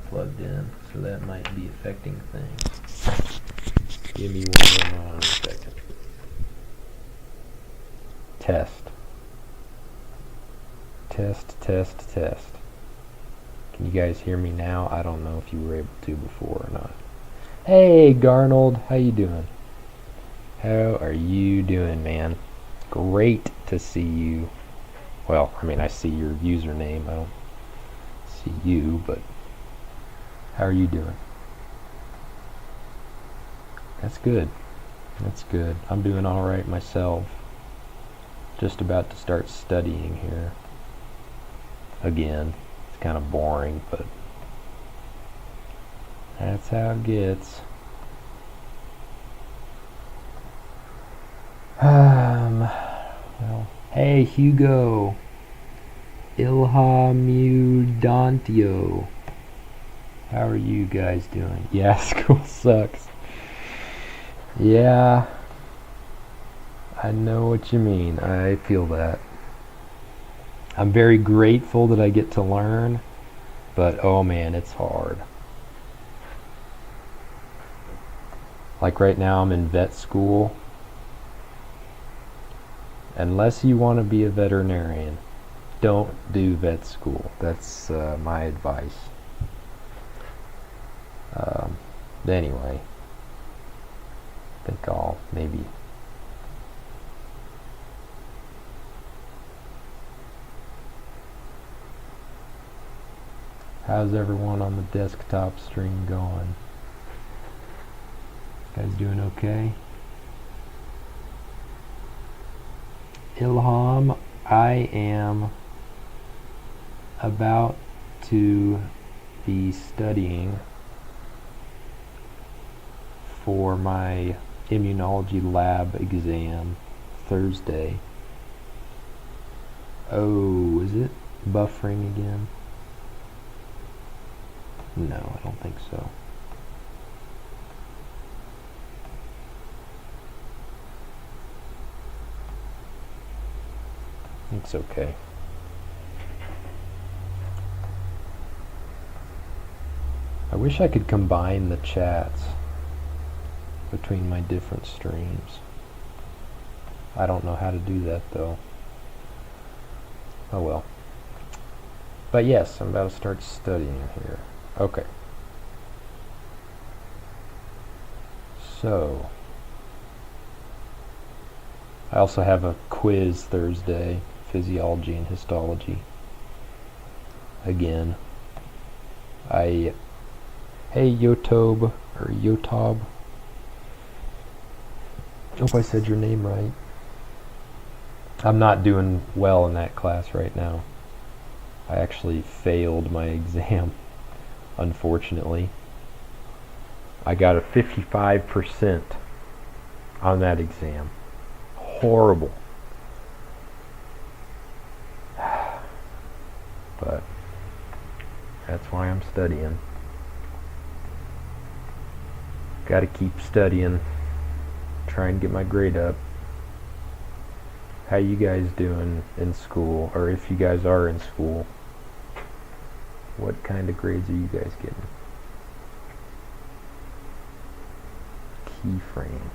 plugged in, so that might be affecting things. Give me 1 second. Test. Test, test, test. Can you guys hear me now? I don't know if you were able to before or not. Hey, Garnold, how you doing? How are you doing, man? Great to see you. Well, I mean, I see your username. I don't see you, but how are you doing? That's good. That's good. I'm doing all right myself. Just about to start studying here. Again, it's kind of boring, but that's how it gets. Well, hey, Hugo. Ilhamudantio. How are you guys doing? Yeah, school sucks. Yeah, I know what you mean. I feel that. I'm very grateful that I get to learn, but oh man, it's hard. Like right now, I'm in vet school. Unless you want to be a veterinarian, don't do vet school. That's my advice. Anyway, I think I'll maybe how's everyone on the desktop stream going? Guys doing okay? Ilham, I am about to be studying for my immunology lab exam Thursday. Oh, is it buffering again? No, I don't think so. It's okay. I wish I could combine the chats between my different streams. I don't know how to do that though. Oh well. But yes, I'm about to start studying here. Okay. So, I also have a quiz Thursday, physiology and histology. Again. Hey Yotob, or Yotob. Hope I said your name right. I'm not doing well in that class right now. I actually failed my exam, unfortunately. I got a 55% on that exam. Horrible. But that's why I'm studying. Gotta keep studying. Try and get my grade up. How you guys doing in school? Or if you guys are in school, what kind of grades are you guys getting? Keyframe.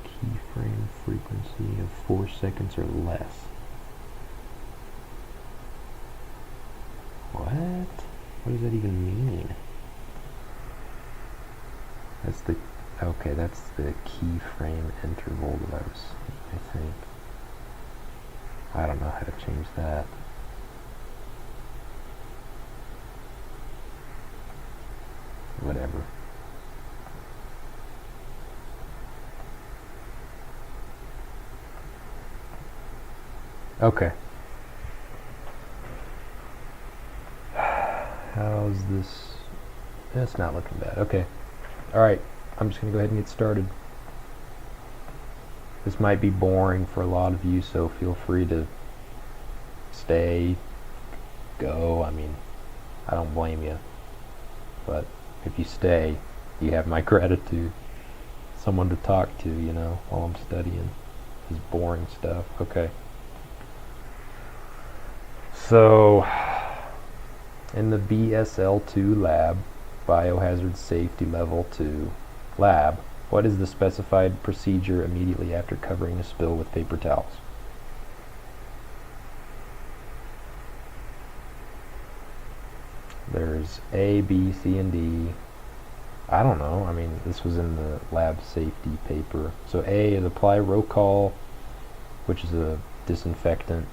Keyframe frequency of 4 seconds or less. What? What does that even mean? That's the keyframe interval that I think. I don't know how to change that. Whatever. Okay. How's this? That's not looking bad. Okay. Alright. I'm just going to go ahead and get started. This might be boring for a lot of you, so feel free to stay, go. I mean, I don't blame you. But if you stay, you have my gratitude. Someone to talk to, you know, while I'm studying this boring stuff. Okay. So, in the BSL2 lab, Biohazard Safety Level 2 lab, what is the specified procedure immediately after covering a spill with paper towels? There's A, B, C, and D. I don't know. I mean, this was in the lab safety paper. So A is apply Rocol, which is a disinfectant.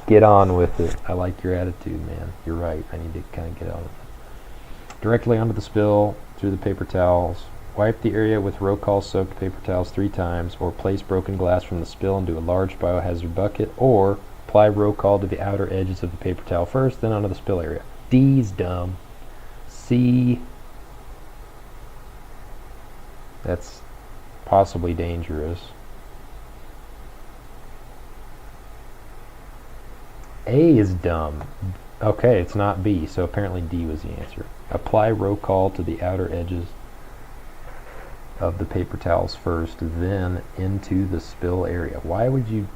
Get on with it. I like your attitude, man. You're right. I need to kind of get on with it. Directly onto the spill through the paper towels. Wipe the area with Rocol soaked paper towels 3 times, or place broken glass from the spill into a large biohazard bucket, or apply Rocol to the outer edges of the paper towel first, then onto the spill area. D's dumb. C, that's possibly dangerous. A is dumb. Okay, it's not B, so apparently D was the answer. Apply Rocol to the outer edges of the paper towels first, then into the spill area. Why would you...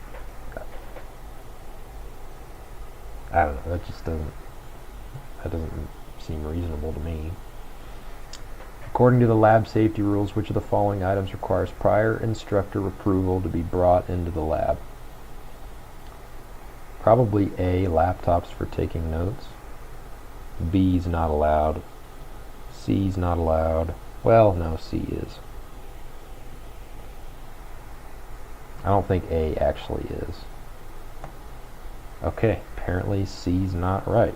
I don't know, that doesn't seem reasonable to me. According to the lab safety rules, which of the following items requires prior instructor approval to be brought into the lab? Probably A, laptops for taking notes. B's not allowed. C's not allowed. Well, no, C is. I don't think A actually is. Okay, apparently C's not right.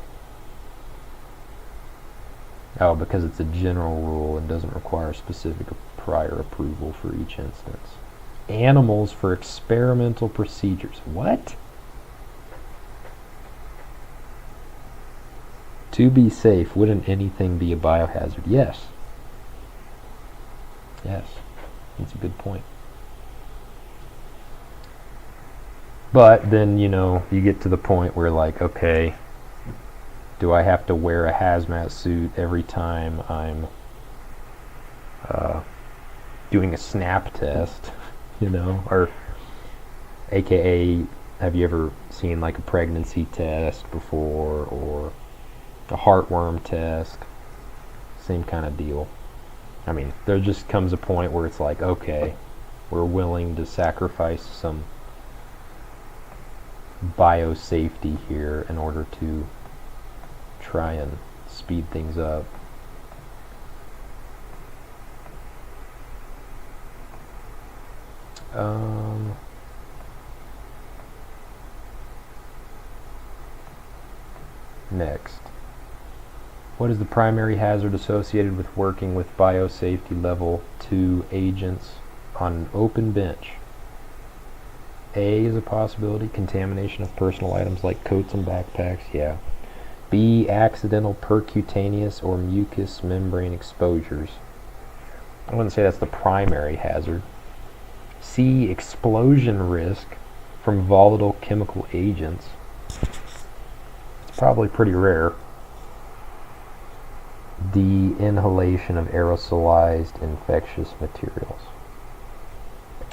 Oh, because it's a general rule and doesn't require specific prior approval for each instance. Animals for experimental procedures. What? To be safe, wouldn't anything be a biohazard? Yes. Yes. That's a good point. But then, you know, you get to the point where, like, okay, do I have to wear a hazmat suit every time I'm doing a snap test, you know? Or, AKA, have you ever seen, like, a pregnancy test before, or a heartworm test? Same kind of deal. I mean, there just comes a point where it's like, okay, we're willing to sacrifice some biosafety here in order to try and speed things up. Next. What is the primary hazard associated with working with biosafety level 2 agents on an open bench? A is a possibility, contamination of personal items like coats and backpacks, yeah. B, accidental percutaneous or mucous membrane exposures. I wouldn't say that's the primary hazard. C, explosion risk from volatile chemical agents. It's probably pretty rare. D, inhalation of aerosolized infectious materials.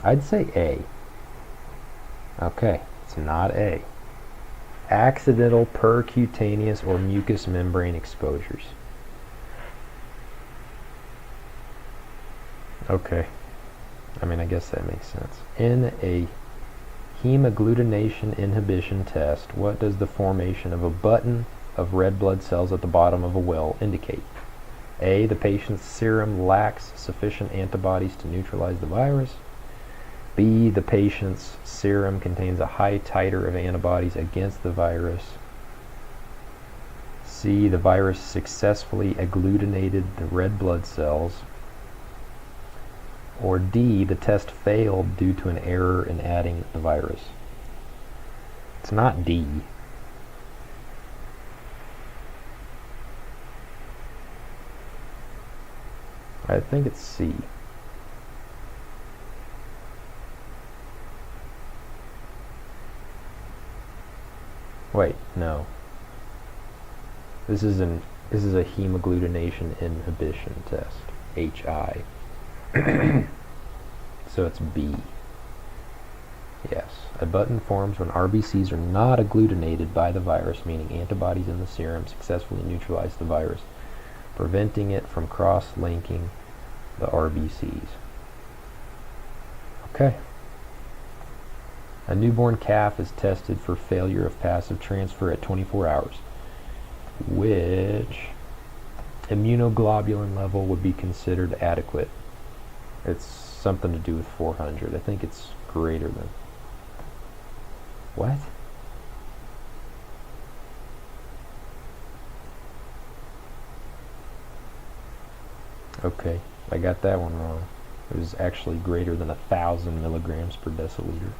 I'd say A. Okay, it's not A. Accidental percutaneous or mucous membrane exposures. Okay. I mean, I guess that makes sense. In a hemagglutination inhibition test, what does the formation of a button of red blood cells at the bottom of a well indicate? A, the patient's serum lacks sufficient antibodies to neutralize the virus. B, the patient's serum contains a high titer of antibodies against the virus. C, the virus successfully agglutinated the red blood cells. Or D, the test failed due to an error in adding the virus. It's not D. I think it's C. Wait, no. This is a hemagglutination inhibition test. HI. So it's B. Yes. A button forms when RBCs are not agglutinated by the virus, meaning antibodies in the serum successfully neutralize the virus, preventing it from cross-linking the RBCs. Okay. A newborn calf is tested for failure of passive transfer at 24 hours. Which immunoglobulin level would be considered adequate? It's something to do with 400. I think it's greater than. What? Okay, I got that one wrong. It was actually greater than 1,000 milligrams per deciliter.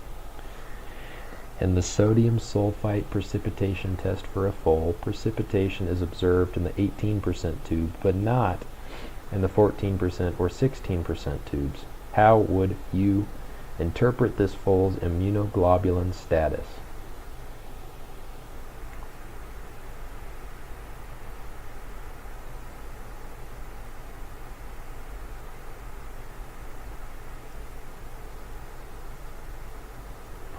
In the sodium sulfite precipitation test for a foal, precipitation is observed in the 18% tube, but not in the 14% or 16% tubes. How would you interpret this foal's immunoglobulin status?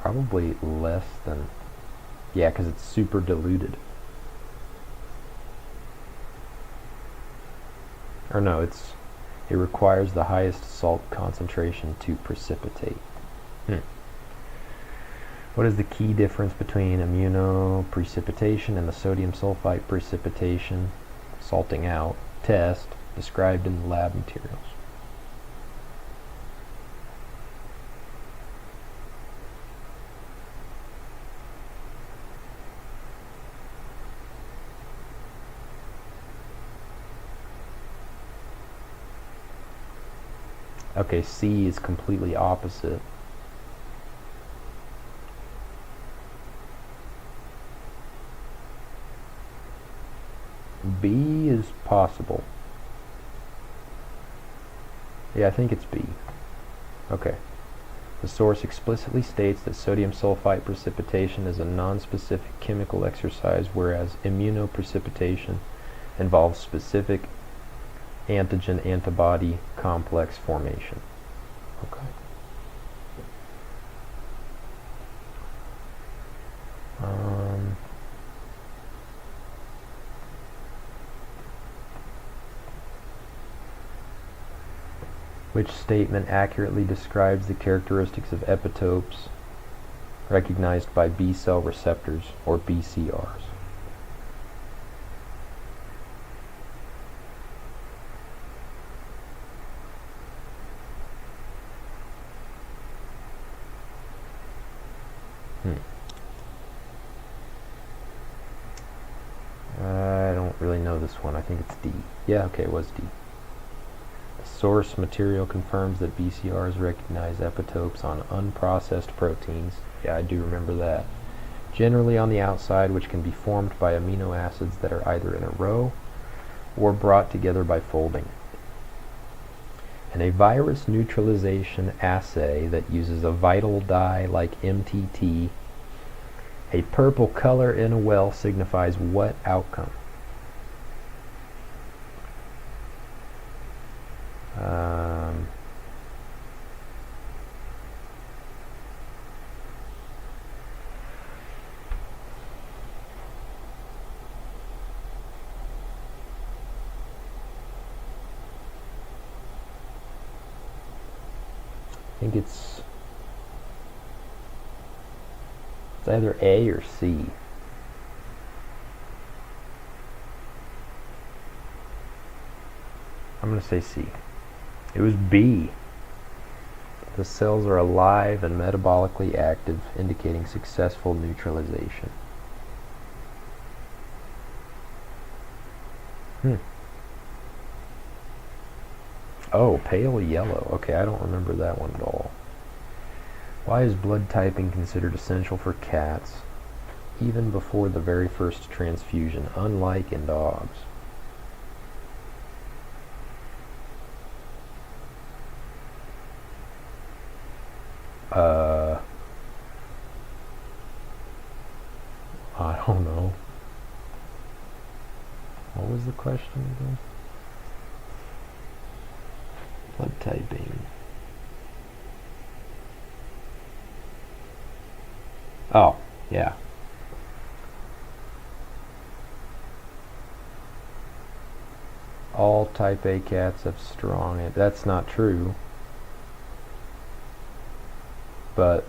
Probably less than, yeah, because it's super diluted. Or no, it requires the highest salt concentration to precipitate. What is the key difference between immunoprecipitation and the sodium sulfite precipitation, salting out, test described in the lab materials? Okay, C is completely opposite. B is possible. Yeah, I think it's B. Okay. The source explicitly states that sodium sulfite precipitation is a non-specific chemical exercise, whereas immunoprecipitation involves specific antigen-antibody complex formation. Okay. Which statement accurately describes the characteristics of epitopes recognized by B cell receptors, or BCRs? I don't really know this one. I think it's D. Yeah, okay, it was D. The source material confirms that BCRs recognize epitopes on unprocessed proteins. Yeah, I do remember that. Generally on the outside, which can be formed by amino acids that are either in a row or brought together by folding. In a virus neutralization assay that uses a vital dye like MTT, a purple color in a well signifies what outcome? I think it's either A or C. I'm going to say C. It was B. The cells are alive and metabolically active, indicating successful neutralization. Oh, pale yellow. Okay, I don't remember that one at all. Why is blood typing considered essential for cats, even before the very first transfusion, unlike in dogs? I don't know. What was the question again? Blood typing. Oh, yeah. All type A cats have strong. That's not true. But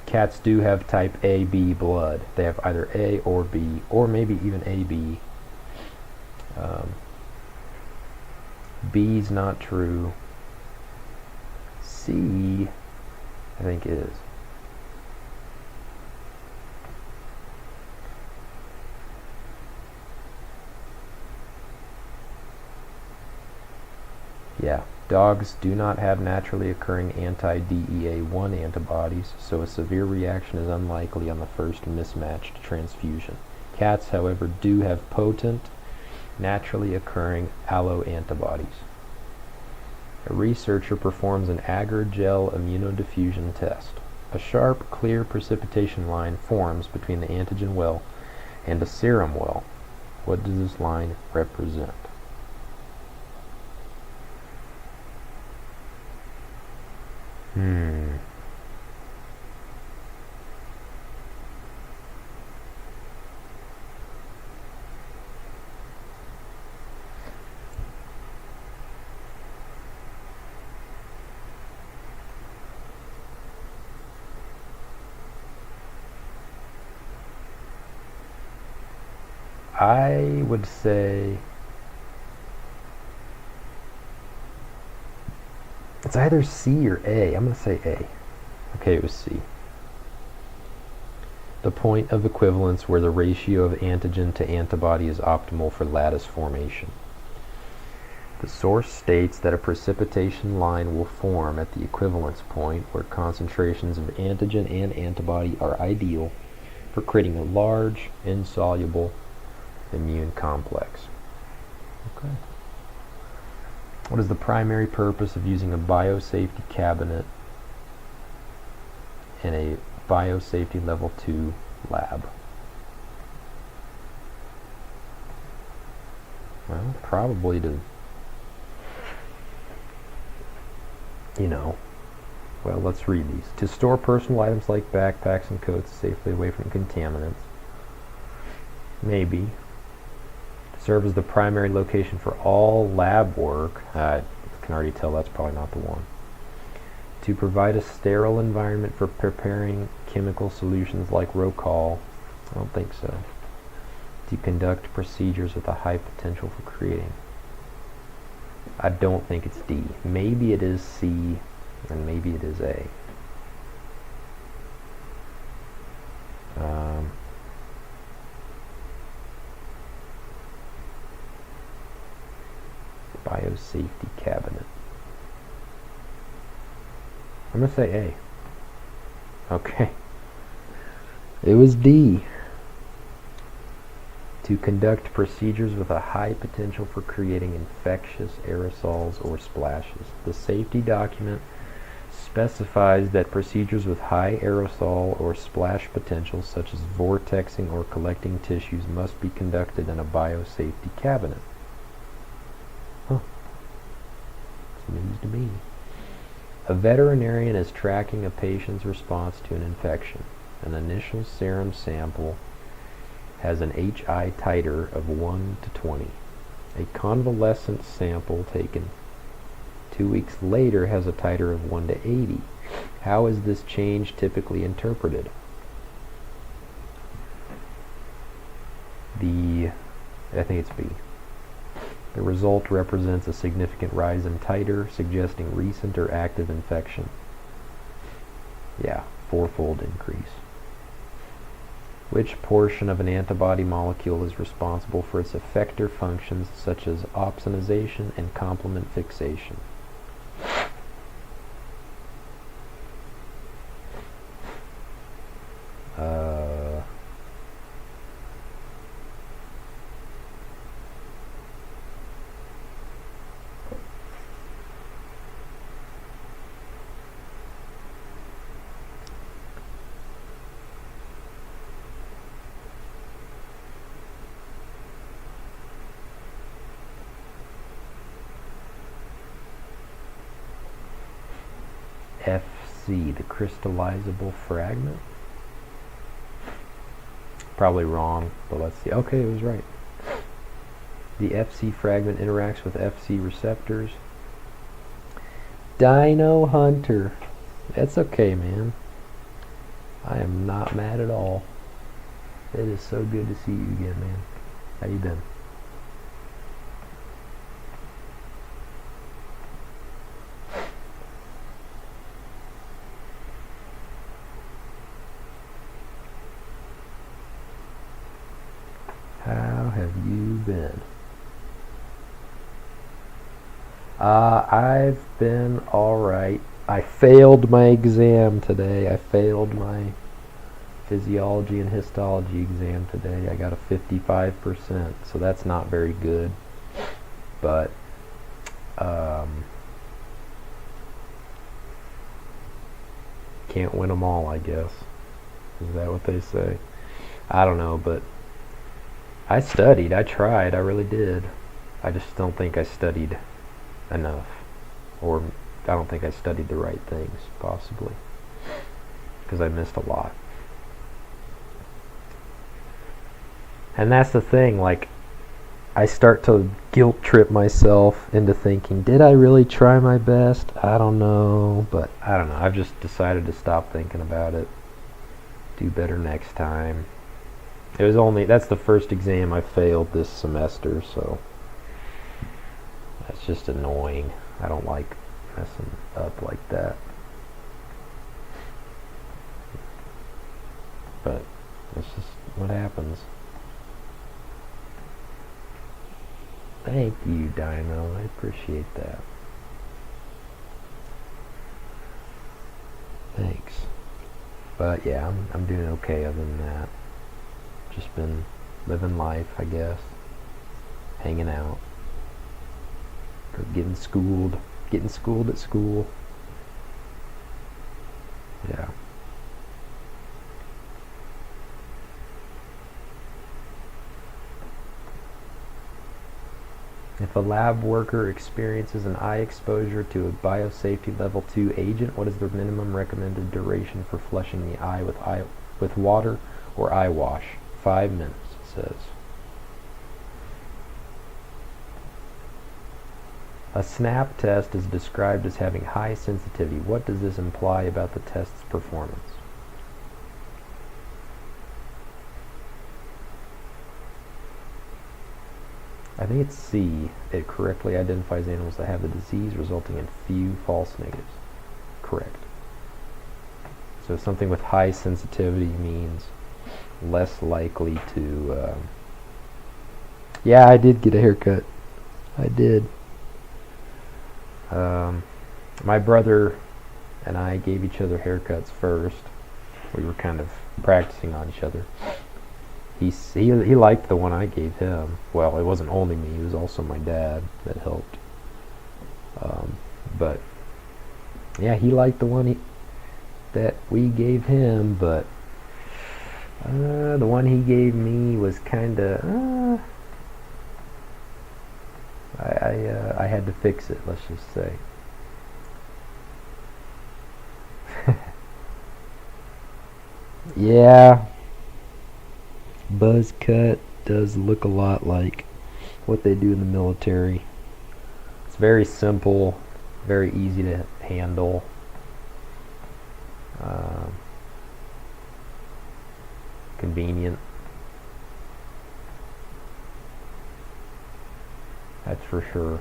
cats do have type AB blood. They have either A or B, or maybe even AB. B's not true. C, I think, is. Yeah. Dogs do not have naturally occurring anti-DEA1 antibodies, so a severe reaction is unlikely on the first mismatched transfusion. Cats, however, do have potent, naturally occurring alloantibodies. A researcher performs an agar-gel immunodiffusion test. A sharp, clear precipitation line forms between the antigen well and a serum well. What does this line represent? I would say it's either C or A. I'm going to say A. Okay, it was C. The point of equivalence where the ratio of antigen to antibody is optimal for lattice formation. The source states that a precipitation line will form at the equivalence point where concentrations of antigen and antibody are ideal for creating a large, insoluble immune complex. Okay. What is the primary purpose of using a biosafety cabinet in a biosafety level 2 lab? Well, probably to, well, let's read these. To store personal items like backpacks and coats safely away from contaminants. Maybe. To serve as the primary location for all lab work. I can already tell that's probably not the one. To provide a sterile environment for preparing chemical solutions like Rocol. I don't think so. To conduct procedures with a high potential for creating. I don't think it's D. Maybe it is C, and maybe it is A. Biosafety cabinet. I'm going to say A. Okay. It was D. To conduct procedures with a high potential for creating infectious aerosols or splashes. The safety document specifies that procedures with high aerosol or splash potential, such as vortexing or collecting tissues, must be conducted in a biosafety cabinet. Huh. It's news to me. A veterinarian is tracking a patient's response to an infection. An initial serum sample has an HI titer of 1 to 20. A convalescent sample taken 2 weeks later has a titer of 1 to 80. How is this change typically interpreted? I think it's B. The result represents a significant rise in titer, suggesting recent or active infection. Yeah, 4-fold increase. Which portion of an antibody molecule is responsible for its effector functions such as opsonization and complement fixation? FC, the crystallizable fragment? Probably wrong, but let's see. Okay, it was right. The Fc fragment interacts with Fc receptors. Dino Hunter. That's okay, man. I am not mad at all. It is so good to see you again, man. How you been? How have you been? I've been alright. I failed my exam today. I failed my physiology and histology exam today. I got a 55%, so that's not very good. But, can't win them all, I guess. Is that what they say? I don't know, but I studied. I tried. I really did. I just don't think I studied enough. Or I don't think I studied the right things, possibly. Because I missed a lot. And that's the thing, like, I start to guilt trip myself into thinking, did I really try my best? I don't know, but I don't know. I've just decided to stop thinking about it. Do better next time. That's the first exam I failed this semester, so that's just annoying. I don't like messing up like that. But it's just what happens. Thank you, Dino. I appreciate that. Thanks. But yeah, I'm doing okay other than that. Just been living life, I guess. Hanging out. Getting schooled at school. Yeah. If a lab worker experiences an eye exposure to a biosafety level 2 agent, what is the minimum recommended duration for flushing the eye with water or eye wash? 5 minutes, it says. A SNAP test is described as having high sensitivity. What does this imply about the test's performance? I think it's C. It correctly identifies animals that have the disease, resulting in few false negatives. Correct. So something with high sensitivity means less likely to... Yeah, I did get a haircut. I did. My brother and I gave each other haircuts first. We were kind of practicing on each other. He liked the one I gave him. Well, it wasn't only me, it was also my dad that helped. But yeah, he liked the one that we gave him, but the one he gave me was kind of I had to fix it, let's just say. Yeah, buzz cut does look a lot like what they do in the military. It's very simple, very easy to handle. Convenient. That's for sure.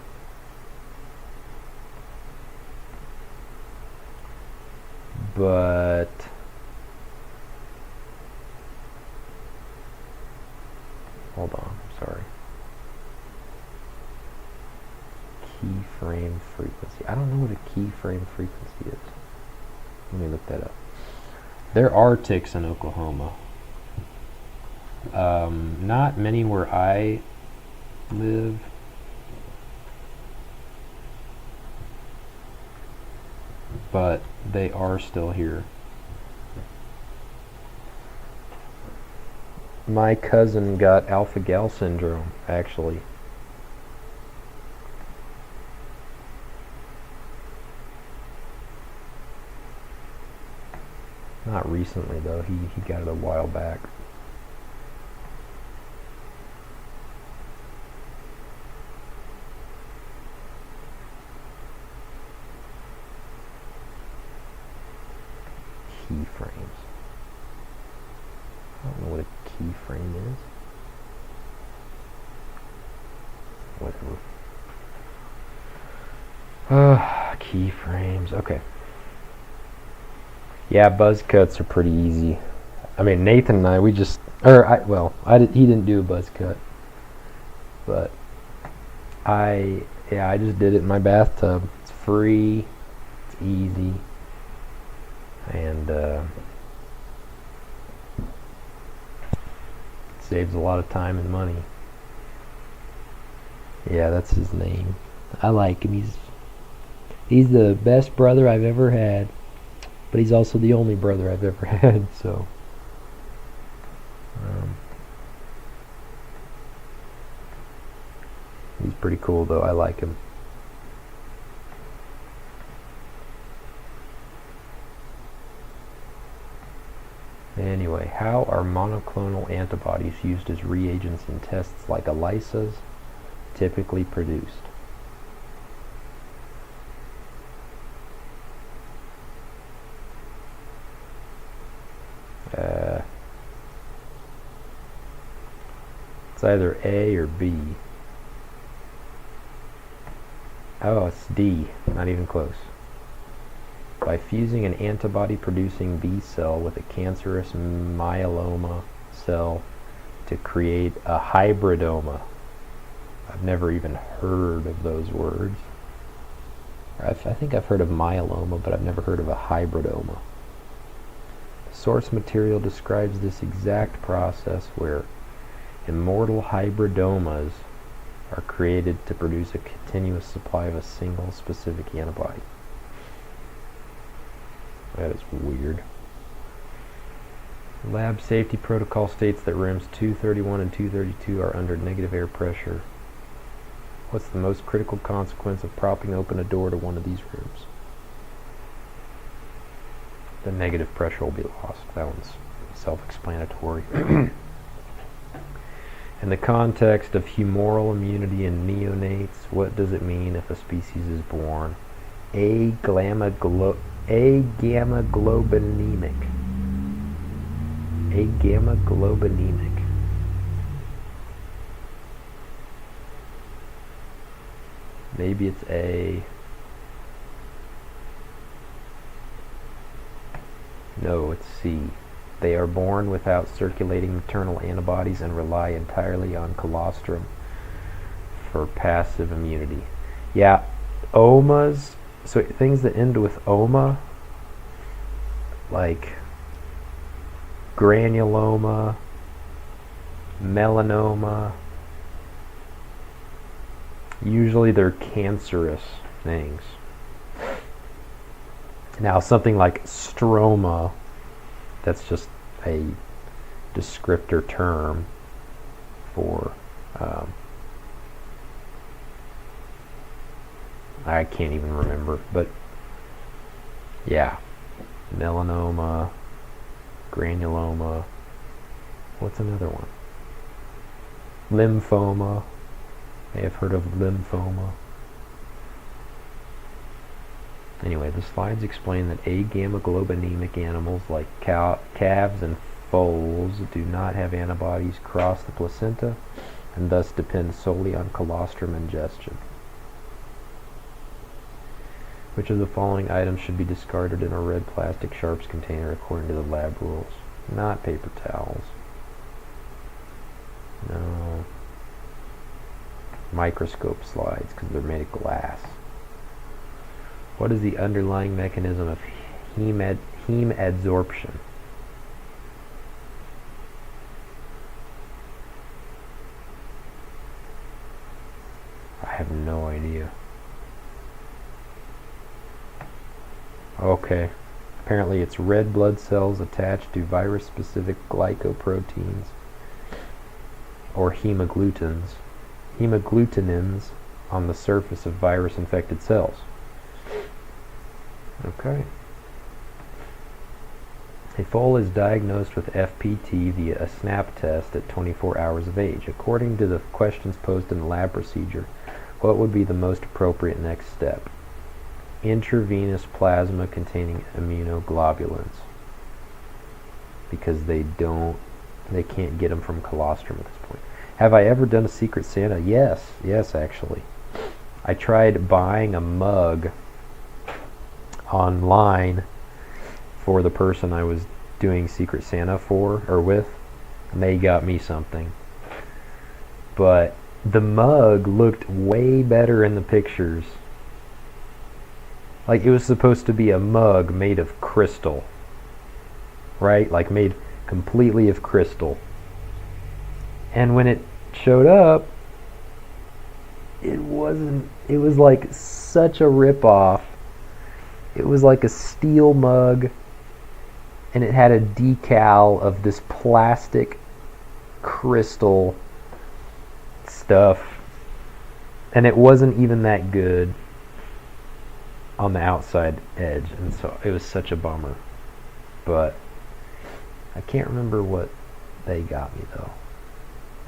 But hold on, I'm sorry. Keyframe frequency. I don't know what a keyframe frequency is. Let me look that up. There are ticks in Oklahoma. Not many where I live. But they are still here. My cousin got alpha-gal syndrome, actually. Not recently, though. He got it a while back. keyframe is. Whatever. Keyframes. Okay. Yeah, buzz cuts are pretty easy. I mean, Nathan and I, he didn't do a buzz cut, but I just did it in my bathtub. It's free, it's easy, and saves a lot of time and money. Yeah, that's his name. I like him. He's the best brother I've ever had, but he's also the only brother I've ever had, so he's pretty cool though. I like him. Anyway, how are monoclonal antibodies used as reagents in tests like ELISAs typically produced? It's either A or B. Oh, it's D. Not even close. By fusing an antibody-producing B cell with a cancerous myeloma cell to create a hybridoma. I've never even heard of those words. I think I've heard of myeloma, but I've never heard of a hybridoma. The source material describes this exact process where immortal hybridomas are created to produce a continuous supply of a single specific antibody. That is weird. Lab safety protocol states that rooms 231 and 232 are under negative air pressure. What's the most critical consequence of propping open a door to one of these rooms? The negative pressure will be lost. That one's self-explanatory. In the context of humoral immunity in neonates, what does it mean if a species is born agamma-globinemic? Agamma-globinemic. Maybe it's A. No, it's C. They are born without circulating maternal antibodies and rely entirely on colostrum for passive immunity. Yeah, omas, so things that end with oma, like granuloma, melanoma, usually they're cancerous things. Now, something like stroma, that's just a descriptor term for, I can't even remember, but yeah, melanoma, granuloma, what's another one? Lymphoma, may have heard of lymphoma. Anyway, the slides explain that agamma-globinemic animals like calves and foals do not have antibodies cross the placenta and thus depend solely on colostrum ingestion. Which of the following items should be discarded in a red plastic sharps container according to the lab rules? Not paper towels. No. Microscope slides, because they're made of glass. What is the underlying mechanism of heme adsorption? I have no idea. Okay. Apparently it's red blood cells attached to virus-specific glycoproteins or hemagglutins on the surface of virus-infected cells. Okay. A foal is diagnosed with FPT via a SNAP test at 24 hours of age. According to the questions posed in the lab procedure, what would be the most appropriate next step? Intravenous plasma containing immunoglobulins, because they don't They can't get them from colostrum at this point. Have I ever done a Secret Santa? Yes, actually. I tried buying a mug online for the person I was doing Secret Santa for, or with, and they got me something. But the mug looked way better in the pictures. Like, it was supposed to be a mug made of crystal, right? Like, made completely of crystal. And when it showed up, it wasn't. It was like such a rip-off. It was like a steel mug, and it had a decal of this plastic crystal stuff, and it wasn't even that good on the outside edge, and so it was such a bummer. But I can't remember what they got me though,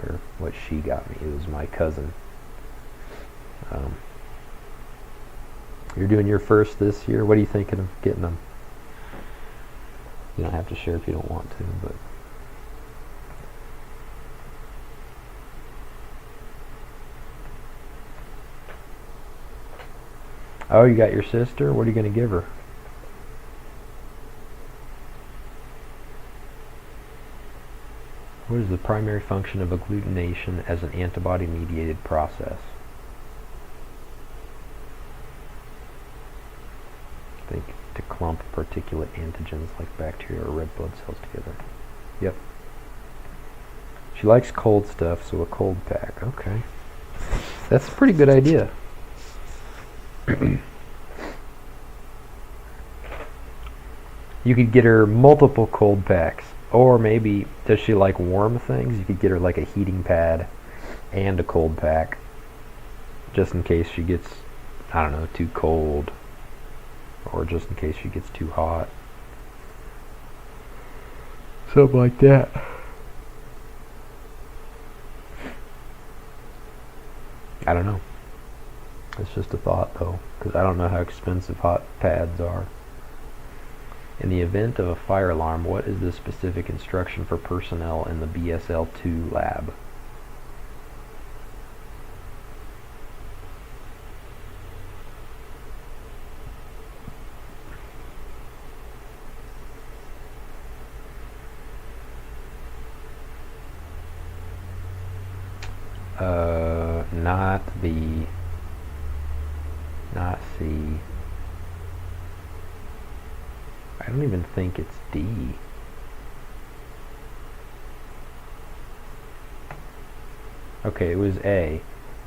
or what she got me. It was my cousin. You're doing your first this year. What are you thinking of getting them? You don't have to share if you don't want to, but oh, you got your sister? What are you going to give her? What is the primary function of agglutination as an antibody-mediated process? I think to clump particulate antigens like bacteria or red blood cells together. Yep. She likes cold stuff, so a cold pack. Okay. That's a pretty good idea. You could get her multiple cold packs. Or maybe, does she like warm things? You could get her like a heating pad and a cold pack. Just in case she gets, I don't know, too cold. Or just in case she gets too hot. Something like that. I don't know. It's just a thought though, because I don't know how expensive hot pads are. In the event of a fire alarm, what is the specific instruction for personnel in the BSL-2 lab? Not C. I don't even think it's D. Okay, it was A.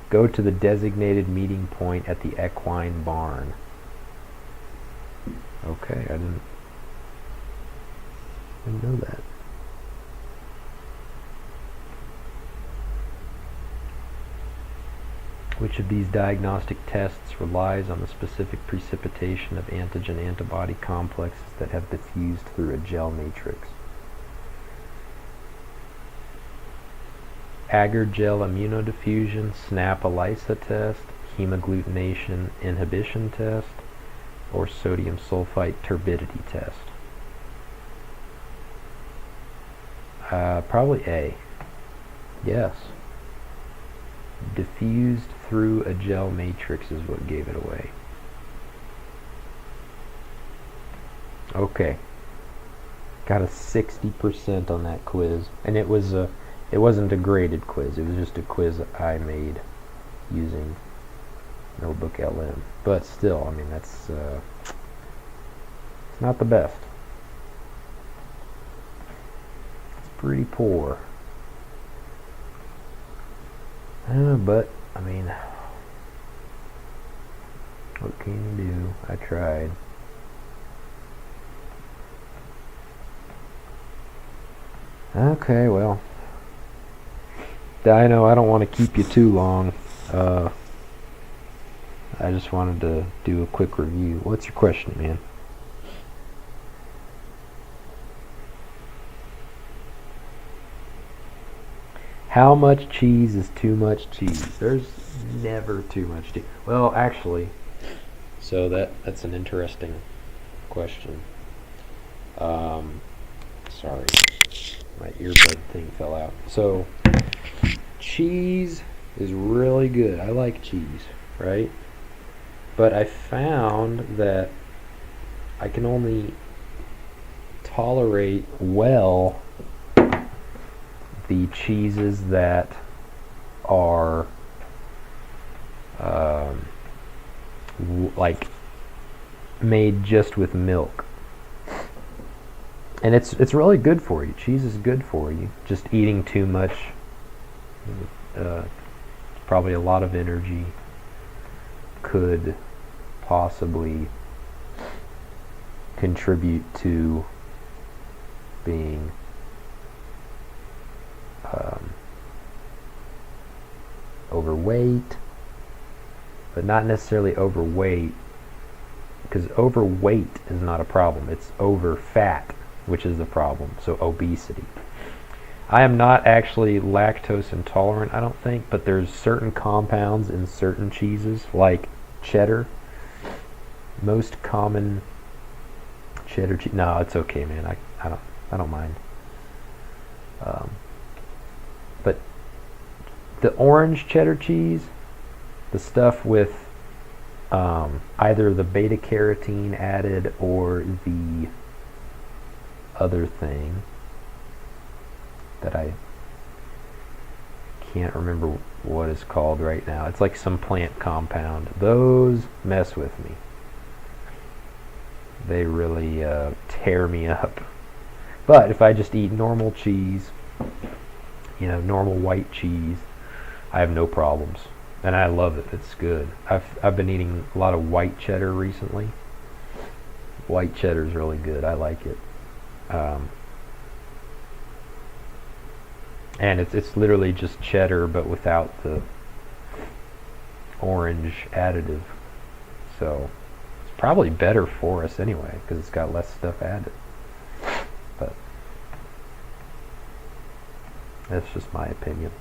Go to the designated meeting point at the equine barn. Okay, I didn't know that. Which of these diagnostic tests relies on the specific precipitation of antigen-antibody complexes that have diffused through a gel matrix? Agar-gel immunodiffusion, SNAP ELISA test, hemagglutination inhibition test, or sodium sulfite turbidity test? Probably A. Yes. Diffused through a gel matrix is what gave it away. Okay. Got a 60% on that quiz. And it wasn't a graded quiz. It was just a quiz I made using Notebook LM. But still, I mean, that's it's not the best. It's pretty poor. But, I mean, what can you do? I tried. Okay, well, I know I don't want to keep you too long. I just wanted to do a quick review. What's your question, man? How much cheese is too much cheese? There's never too much cheese. Well, actually, so that's an interesting question. Sorry, my earbud thing fell out. So, cheese is really good. I like cheese, right? But I found that I can only tolerate well the cheeses that are like made just with milk. And it's really good for you. Cheese is good for you. Just eating too much, probably a lot of energy, could possibly contribute to being overweight, but not necessarily overweight, because overweight is not a problem. It's over fat, which is the problem. So obesity. I am not actually lactose intolerant, I don't think, but there's certain compounds in certain cheeses, like cheddar. Most common cheddar cheese. No, it's okay, man. I don't mind. But the orange cheddar cheese, the stuff with either the beta carotene added or the other thing that I can't remember what it's called right now. It's like some plant compound. Those mess with me. They really tear me up. But if I just eat normal cheese, normal white cheese, I have no problems. And I love it. It's good. I've been eating a lot of white cheddar recently. White cheddar is really good. I like it. And it's literally just cheddar, but without the orange additive. So it's probably better for us anyway, because it's got less stuff added. But that's just my opinion.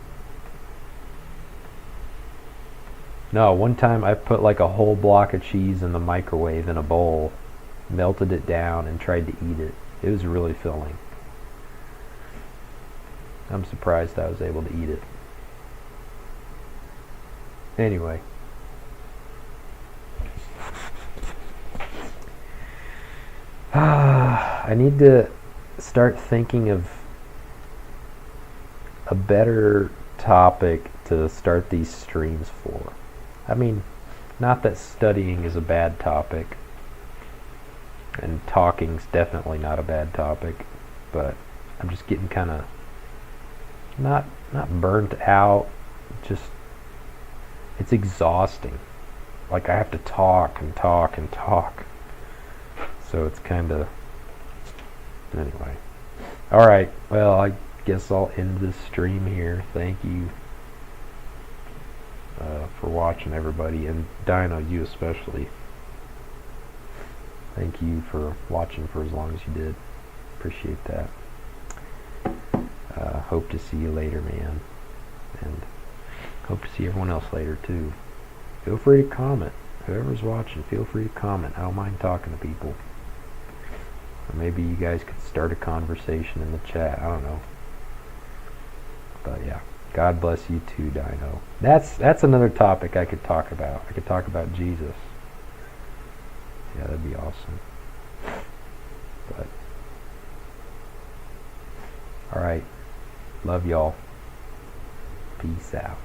No, one time I put like a whole block of cheese in the microwave in a bowl, melted it down, and tried to eat it. It was really filling. I'm surprised I was able to eat it. Anyway. I need to start thinking of a better topic to start these streams for. I mean, not that studying is a bad topic, and talking's definitely not a bad topic, but I'm just getting kind of not burnt out, just it's exhausting. Like I have to talk and talk and talk. So it's kind of, anyway. Alright, well, I guess I'll end this stream here. Thank you for watching, everybody, and Dino, you especially. Thank you for watching for as long as you did. Appreciate that. Hope to see you later, man. And hope to see everyone else later, too. Feel free to comment. Whoever's watching, feel free to comment. I don't mind talking to people. Or maybe you guys could start a conversation in the chat. I don't know. But yeah. God bless you too, Dino. That's another topic I could talk about. I could talk about Jesus. Yeah, that'd be awesome. But alright. Love y'all. Peace out.